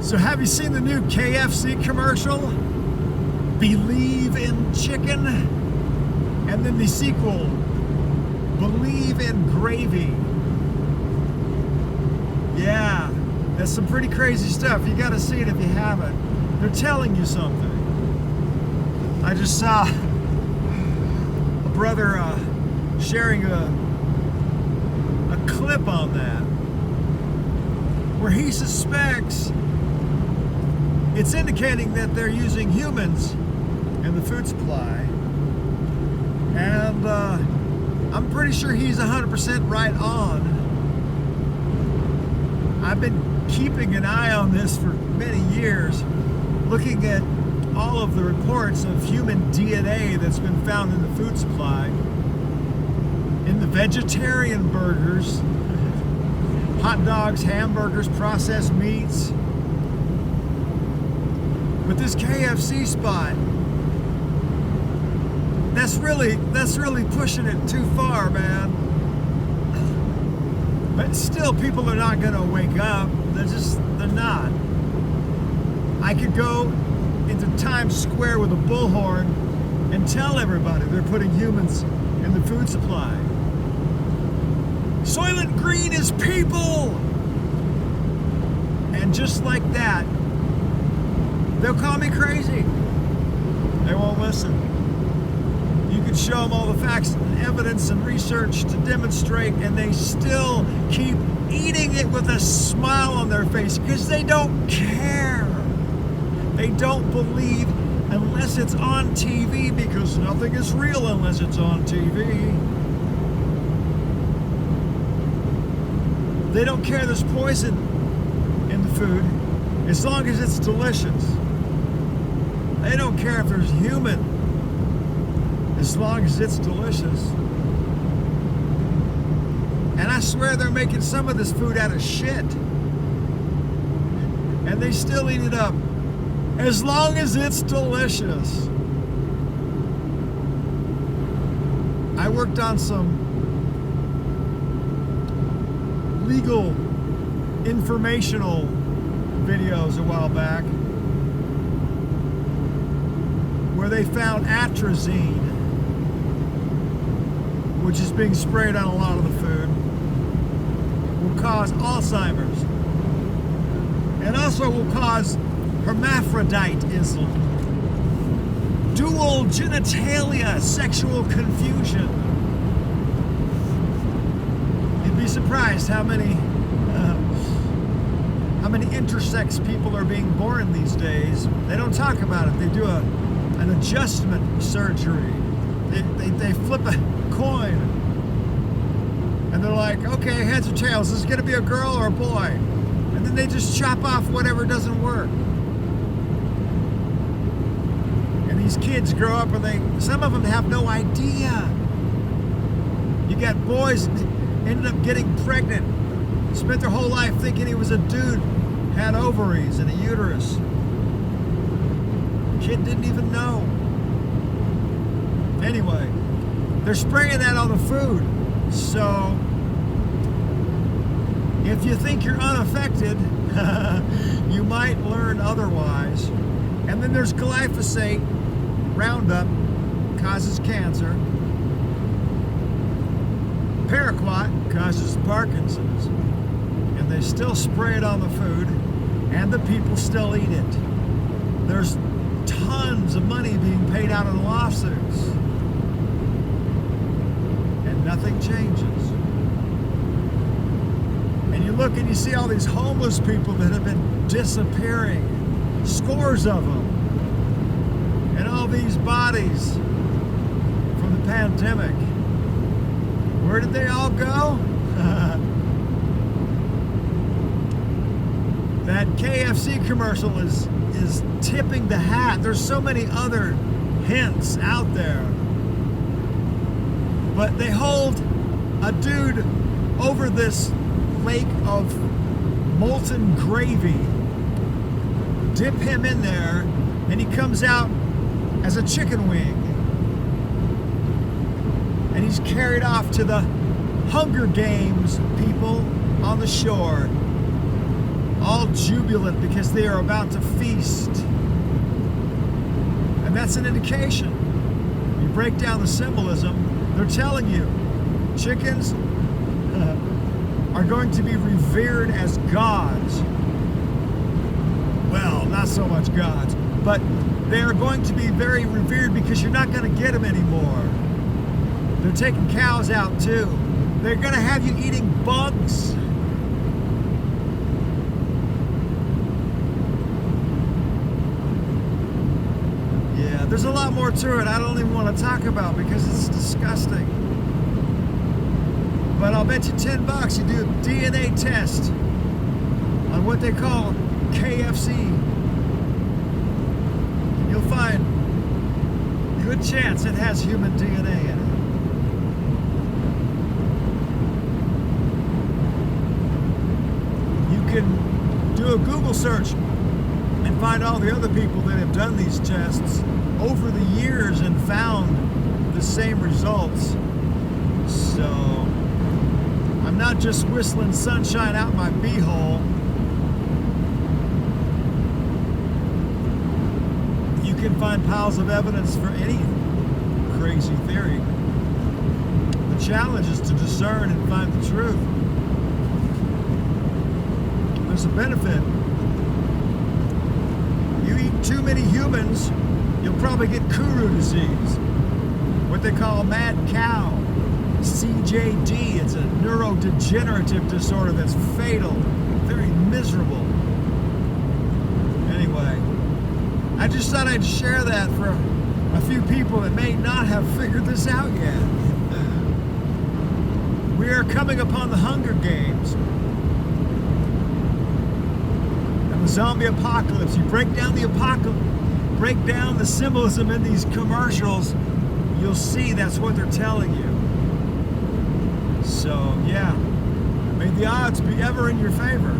So have you seen the new KFC commercial? Believe in chicken. And then the sequel, Believe in Gravy. Yeah, that's some pretty crazy stuff. You gotta see it if you haven't. They're telling you something. I just saw a brother sharing a clip on that where he suspects it's indicating that they're using humans in the food supply, and I'm pretty sure he's 100% right on. I've been keeping an eye on this for many years, looking at all of the reports of human DNA that's been found in the food supply, in the vegetarian burgers, hot dogs, hamburgers, processed meats. But this KFC spot, that's really pushing it too far, man. But still, people are not gonna wake up. They're not. I could go into Times Square with a bullhorn and tell everybody they're putting humans in the food supply. Soylent Green is people! And just like that, they'll call me crazy. They won't listen. You could show them all the facts and evidence and research to demonstrate, and they still keep eating it with a smile on their face because they don't care. They don't believe unless it's on TV, because nothing is real unless it's on TV. They don't care there's poison in the food as long as it's delicious. They don't care if there's human as long as it's delicious. And I swear they're making some of this food out of shit. And they still eat it up as long as it's delicious. I worked on some legal informational videos a while back where they found atrazine, which is being sprayed on a lot of the food, will cause Alzheimer's, and also will cause hermaphroditism, dual genitalia, sexual confusion. You'd be surprised how many intersex people are being born these days. They don't talk about it. They do an adjustment surgery. They flip a coin and they're like, okay, heads or tails, is this gonna be a girl or a boy? And then they just chop off whatever doesn't work. And these kids grow up and some of them have no idea. You got boys that ended up getting pregnant, spent their whole life thinking he was a dude, had ovaries and a uterus. Kid didn't even know. Anyway, they're spraying that on the food. So if you think you're unaffected, you might learn otherwise. And then there's glyphosate, Roundup, causes cancer. Paraquat causes Parkinson's. And they still spray it on the food, and the people still eat it. There's tons of money being paid out in lawsuits, and nothing changes. And you look and you see all these homeless people that have been disappearing, scores of them, and all these bodies from the pandemic. Where did they all go? That KFC commercial is tipping the hat. There's so many other hints out there. But they hold a dude over this lake of molten gravy, dip him in there, and he comes out as a chicken wing. And he's carried off to the Hunger Games people on the shore. all jubilant because they are about to feast. And that's an indication. You break down the symbolism, they're telling you chickens are going to be revered as gods. Well, not so much gods, but they are going to be very revered because you're not going to get them anymore. They're taking cows out too. They're going to have you eating bugs. Yeah, there's a lot more to it I don't even want to talk about because it's disgusting. But I'll bet you $10 you do a DNA test on what they call KFC. You'll find good chance it has human DNA in it. You can do a Google search and find all the other people that have done these tests over the years and found the same results. So I'm not just whistling sunshine out my beehole. You can find piles of evidence for any crazy theory. The challenge is to discern and find the truth. There's a benefit. You eat too many humans, you'll probably get Kuru disease, what they call mad cow, CJD. It's a neurodegenerative disorder that's fatal, very miserable. Anyway, I just thought I'd share that for a few people that may not have figured this out yet. We are coming upon the Hunger Games and the zombie apocalypse. You break down the apocalypse, break down the symbolism in these commercials, you'll see that's what they're telling you. So, yeah, may the odds be ever in your favor.